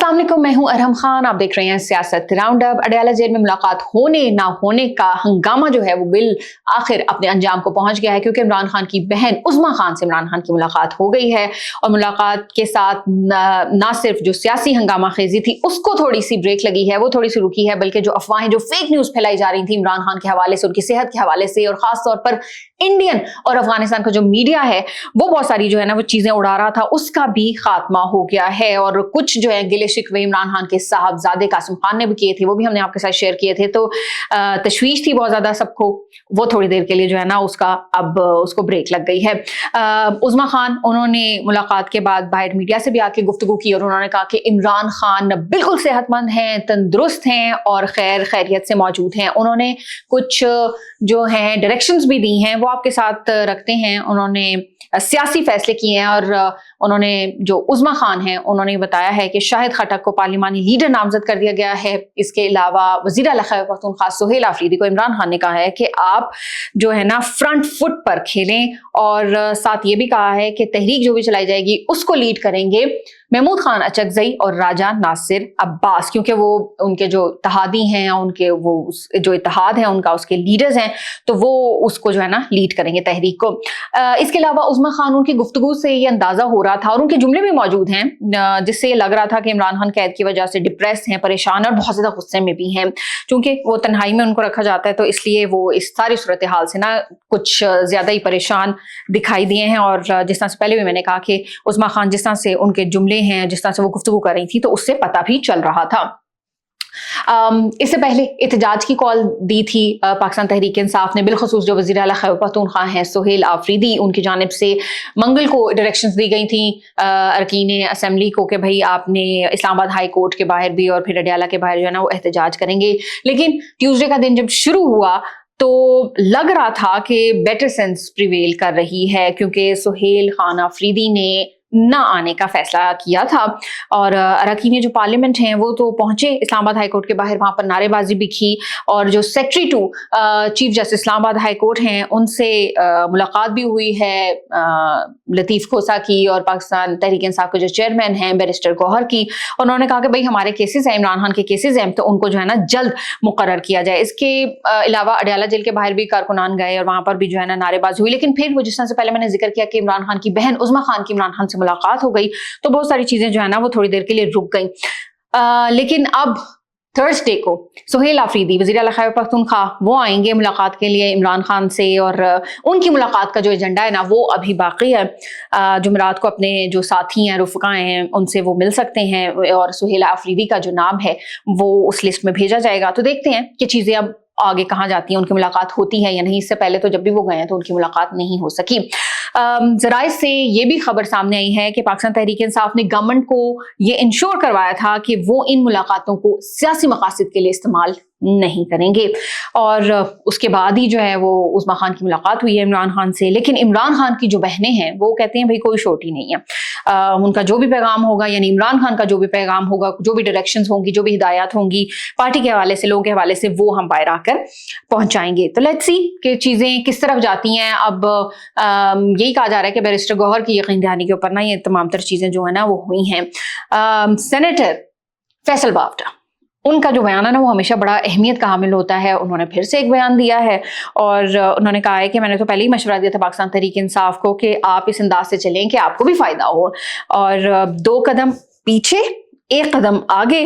अस्सलाम वालेकुम, मैं हूं अरहम खान। आप देख रहे हैं सियासत राउंड अप। अडयाला जेल में मुलाकात होने ना होने का हंगामा जो है वो बिल आखिर अपने अंजाम को पहुंच गया है, क्योंकि इमरान खान की बहन उज़्मा खान से इमरान खान की मुलाकात हो गई है और मुलाकात के साथ ना सिर्फ जो सियासी हंगामा खेजी थी उसको थोड़ी सी ब्रेक लगी है, वो थोड़ी सी रुकी है, बल्कि जो अफवाहें जो फेक न्यूज फैलाई जा रही थी इमरान खान के हवाले से, उनकी सेहत के हवाले से, और खास तौर पर इंडियन और अफगानिस्तान का जो मीडिया है वो बहुत सारी जो है ना वो चीजें उड़ा रहा था, उसका भी खात्मा हो गया है। और कुछ जो है गिले शिकवे इमरान खान के साहबजादे कासिम खान ने भी किए थे, वो भी हमने आपके साथ शेयर किए थे। तो तशवीश थी बहुत ज्यादा सबको, वो थोड़ी देर के लिए जो है ना उसको ब्रेक लग गई है। उज़्मा खान उन्होंने मुलाकात के बाद बाहर मीडिया से भी आके गुफ्तगू की और उन्होंने कहा कि इमरान खान बिल्कुल सेहतमंद हैं, तंदुरुस्त हैं और खैरियत से मौजूद हैं। उन्होंने कुछ जो है डायरेक्शंस भी दी हैं वो आपके साथ रखते हैं। उन्होंने सियासी फैसले किए हैं और उन्होंने जो उज़्मा खान हैं उन्होंने बताया है कि शाहिद खटक को पार्लिमानी लीडर नामजद कर दिया गया है। इसके अलावा वज़ीर आला खैबर पख्तूनख्वा सुहेल आफरीदी को इमरान खान ने कहा है कि आप जो है ना फ्रंट फुट पर खेलें, और साथ ये भी कहा है कि तहरीक जो भी चलाई जाएगी उसको लीड करेंगे महमूद खान अचकजई और राजा नासिर अब्बास, क्योंकि वो उनके जो इत्तेहादी हैं, उनके वो जो इत्तेहाद है उनका, उसके लीडर्स हैं, तो वो उसको जो है ना लीड करेंगे तहरीक को। इसके अलावा उज़्मा खान उनकी गुफ्तगू से ये अंदाजा हो रहा था और उनके जुमले भी मौजूद हैं जिससे ये लग रहा था कि इमरान खान कैद की वजह से डिप्रेस हैं, परेशान और बहुत ज्यादा गुस्से में भी हैं। चूंकि वो तन्हाई में उनको रखा जाता है तो इसलिए वो इस सारी सूरत हाल से ना कुछ ज्यादा ही परेशान दिखाई दिए हैं। और जिस तरह से पहले भी मैंने कहा कि उज़्मा खान जिस तरह से उनके जुमले हैं, जिस तरह से वो गुफ्तगू कर रही थी, तो उससे पता भी चल रहा था। इससे पहले एहतजाज की कॉल दी थी पाकिस्तान तहरीक इंसाफ ने, बिलखसूस जो वज़ीर आला खैबर पख्तूनख्वा हैं सुहेल आफरीदी, उनकी जानिब से मंगल को डायरेक्शंस दी गई थी अरकीन असेंबली को कि भाई आपने इस्लामाबाद हाई कोर्ट के बाहर भी और फिर अडयाला के बाहर जो है ना वो एहतजाज करेंगे। लेकिन ट्यूसडे का दिन जब शुरू हुआ तो लग रहा था कि बेटर सेंस प्रिवेल कर रही है, क्योंकि सुहेल खान आफरीदी ने ना आने का फैसला किया था और अरकान जो पार्लियामेंट हैं वो तो पहुंचे इस्लामाबाद हाई कोर्ट के बाहर, वहां पर नारेबाजी भी की और जो secretary to chief justice Islamabad high court हैं उनसे मुलाकात भी हुई है लतीफ़ खोसा की और पाकिस्तान तहरीक इंसाफ के जो चेयरमैन हैं बैरिस्टर गौहर की। उन्होंने कहा कि भाई हमारे केसेस हैं, इमरान खान के केसेस हैं, तो उनको जो है ना जल्द मुकर्रर किया जाए। इसके अलावा अडयाला जेल के बाहर भी कारकुनान गए और वहां पर भी जो है ना नारेबाजी हुई। लेकिन फिर वो जिस तरह से पहले मैंने जिक्र किया कि इमरान खान की बहन उज़्मा खान की इमरान खान से मुलाकात हो गई, तो बहुत सारी चीजें जो है ना वो थोड़ी देर के लिए रुक गई। लेकिन अब थर्सडे को सुहेल आफरीदी वज़ीर आला खैबर पख्तूनख्वा वो आएंगे मुलाकात के लिए इमरान खान से, और उनकी मुलाकात का जो एजेंडा है ना वो अभी बाकी है। जुमेरात को अपने जो साथी हैं, रुफ़क़ा हैं, उनसे वो मिल सकते हैं और सुहेल आफरीदी का जो नाम है वो उस लिस्ट में भेजा जाएगा। तो देखते हैं कि चीजें अब आगे कहाँ जाती हैं, उनकी मुलाकात होती है या नहीं। इससे पहले तो जब भी वो गए हैं तो उनकी मुलाकात नहीं हो सकी। जराए से ये भी खबर सामने आई है कि पाकिस्तान तहरीक इंसाफ ने गवर्नमेंट को ये इंश्योर करवाया था कि वो इन मुलाकातों को सियासी मकासद के लिए इस्तेमाल नहीं करेंगे, और उसके बाद ही जो है वो उज़्मा खान की मुलाकात हुई है इमरान खान से। लेकिन इमरान खान की जो बहनें हैं वो कहते हैं भाई कोई छोटी नहीं है, उनका जो भी पैगाम होगा, यानी इमरान खान का जो भी पैगाम होगा, जो भी डायरेक्शंस होंगी, जो भी हिदायत होंगी पार्टी के हवाले से, लोगों के हवाले से, वो हम बाहर आकर पहुंचाएंगे। तो लेट्स सी कि चीजें किस तरफ जाती हैं। अब यही कहा जा रहा है कि बैरिस्टर गौहर की यकीन दहानी के ऊपर ना ये तमाम तर चीजें जो है ना वो हुई हैं। सेनेटर फैसल बावटा, उनका जो बयान है ना वो हमेशा बड़ा अहमियत का हामिल होता है। उन्होंने फिर से एक बयान दिया है और उन्होंने कहा है कि मैंने तो पहले ही मशवरा दिया था पाकिस्तान तहरीक इंसाफ को कि आप इस अंदाज से चलें कि आपको भी फायदा हो, और 2 कदम पीछे 1 कदम आगे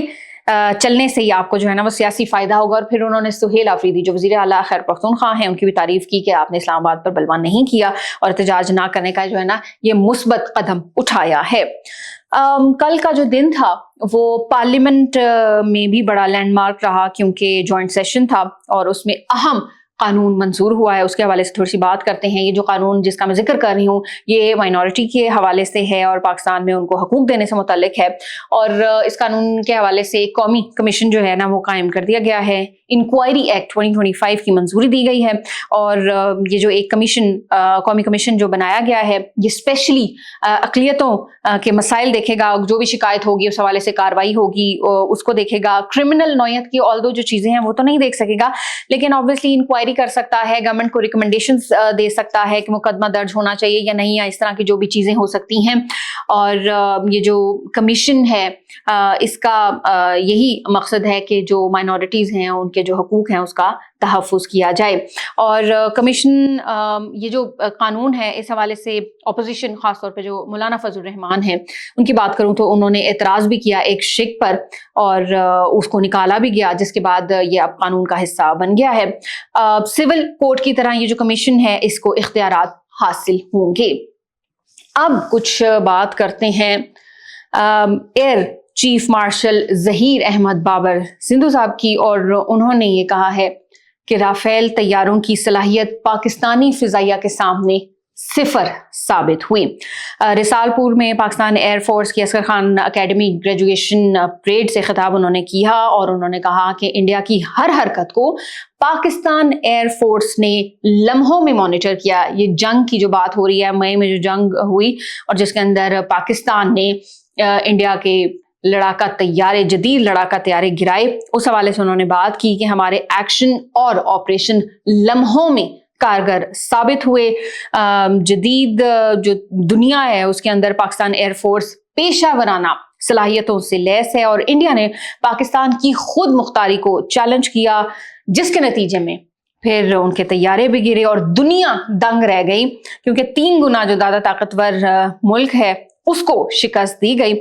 चलने से ही आपको जो है ना वो सियासी फायदा होगा। और फिर उन्होंने सुहेल आफरीदी जो वज़ीर आला खैबर पख्तूनख्वा हैं उनकी भी तारीफ की कि आपने इस्लामाबाद पर बलवा नहीं किया और एहतजाज ना करने का जो है ना ये मुस्बत कदम उठाया है। कल का जो दिन था वो पार्लियामेंट में भी बड़ा लैंडमार्क रहा, क्योंकि जॉइंट सेशन था और उसमें अहम कानून मंजूर हुआ है। उसके हवाले से थोड़ी सी बात करते हैं। ये जो कानून जिसका मैं जिक्र कर रही हूँ ये माइनॉरिटी के हवाले से है और पाकिस्तान में उनको हकूक देने से मुतल्लिक है, और इस कानून के हवाले से एक कौमी कमीशन जो है ना वो कायम कर दिया गया है। इंक्वायरी एक्ट 2025 की मंजूरी दी गई है, और ये जो एक कमीशन कौमी कमीशन जो बनाया गया है ये स्पेशली अक़लियतों के मसाइल देखेगा, जो भी शिकायत होगी उस हवाले से कार्रवाई होगी उसको देखेगा। क्रिमिनल नौयत की ऑल्दो जो चीज़ें हैं वो तो नहीं देख सकेगा, लेकिन ऑब्वियसली इंक्वायरी انکوائری کر سکتا ہے, گورنمنٹ کو ریکمنڈیشنز دے سکتا ہے کہ مقدمہ درج ہونا چاہیے یا نہیں, یا اس طرح کی جو بھی چیزیں ہو سکتی ہیں. اور یہ جو کمیشن ہے اس کا یہی مقصد ہے کہ جو مائنورٹیز ہیں ان کے جو حقوق ہیں اس کا تحفظ کیا جائے. اور کمیشن یہ جو قانون ہے اس حوالے سے اپوزیشن, خاص طور پہ جو مولانا فضل الرحمان ہیں ان کی بات کروں تو انہوں نے اعتراض بھی کیا ایک شق پر, اور اس کو نکالا بھی گیا, جس کے بعد یہ اب قانون کا حصہ بن گیا ہے. سول کورٹ کی طرح یہ جو کمیشن ہے اس کو اختیارات حاصل ہوں گے. اب کچھ بات کرتے ہیں air chief marshal Zaheer Ahmed Babar Sidhu sahib کی, اور انہوں نے یہ کہا ہے کہ رافیل طیاروں کی صلاحیت پاکستانی فضائیہ کے سامنے صفر ثابت ہوئی. رسال پور میں پاکستان ایئر فورس کی Asghar Khan academy graduation parade سے خطاب انہوں نے کیا, اور انہوں نے کہا کہ انڈیا کی ہر حرکت کو پاکستان ایئر فورس نے لمحوں میں مانیٹر کیا. یہ جنگ کی جو بات ہو رہی ہے, مئی میں جو جنگ ہوئی اور جس کے اندر پاکستان نے انڈیا کے لڑاکا طیارے, جدید لڑاکا طیارے گرائے, اس حوالے سے انہوں نے بات کی کہ ہمارے ایکشن اور آپریشن لمحوں میں کارگر ثابت ہوئے. جدید جو دنیا ہے اس کے اندر پاکستان ایئر فورس پیشہ ورانہ صلاحیتوں سے لیس ہے, اور انڈیا نے پاکستان کی خود مختاری کو چیلنج کیا, جس کے نتیجے میں پھر ان کے طیارے بھی گرے اور دنیا دنگ رہ گئی, کیونکہ 3 گنا جو زیادہ طاقتور ملک ہے اس کو شکست دی گئی.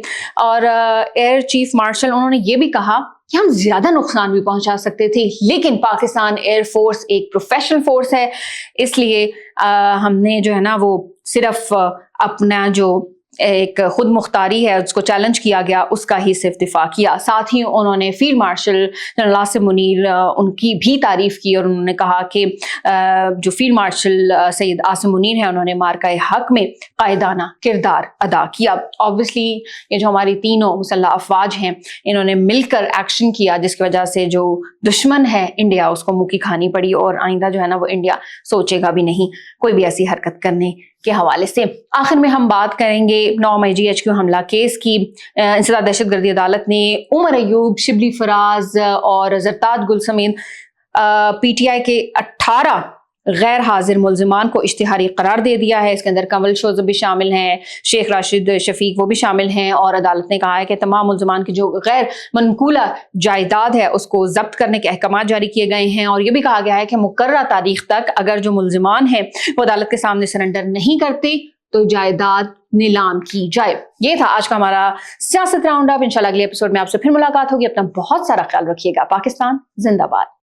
اور ایئر چیف مارشل انہوں نے یہ بھی کہا کہ ہم زیادہ نقصان بھی پہنچا سکتے تھے, لیکن پاکستان ایئر فورس ایک پروفیشنل فورس ہے, اس لیے ہم نے جو ہے نا وہ صرف اپنا جو ایک خود مختاری ہے اس کو چیلنج کیا گیا, اس کا ہی صرف دفاع کیا. ساتھ ہی انہوں نے field marshal general Asim Munir ان کی بھی تعریف کی, اور انہوں نے کہا کہ جو فیلڈ مارشل سید عاصم منیر ہیں انہوں نے مارکہ حق میں قائدانہ کردار ادا کیا. آبویسلی یہ جو ہماری تینوں مسلح افواج ہیں انہوں نے مل کر ایکشن کیا, جس کی وجہ سے جو دشمن ہے انڈیا اس کو منہ کی کھانی پڑی, اور آئندہ جو ہے نا وہ انڈیا سوچے گا بھی نہیں کوئی بھی ایسی حرکت کرنے کے حوالے سے. آخر میں ہم بات کریں گے 9 مئی GHQ حملہ کیس کی. انسداد دہشت گردی عدالت نے عمر ایوب, شبلی فراز اور زرتاج گل سمیت PTI کے 18 غیر حاضر ملزمان کو اشتہاری قرار دے دیا ہے. اس کے اندر کنول شوذب بھی شامل ہیں, شیخ راشد شفیق وہ بھی شامل ہیں, اور عدالت نے کہا ہے کہ تمام ملزمان کی جو غیر منقولہ جائیداد ہے اس کو ضبط کرنے کے احکامات جاری کیے گئے ہیں, اور یہ بھی کہا گیا ہے کہ مقررہ تاریخ تک اگر جو ملزمان ہیں وہ عدالت کے سامنے سرنڈر نہیں کرتے تو جائیداد نیلام کی جائے. یہ تھا آج کا ہمارا سیاست راؤنڈ اپ. انشاءاللہ اگلے ایپیسوڈ میں آپ سے پھر ملاقات ہوگی. اپنا بہت سارا خیال رکھیے گا. پاکستان زندہ باد.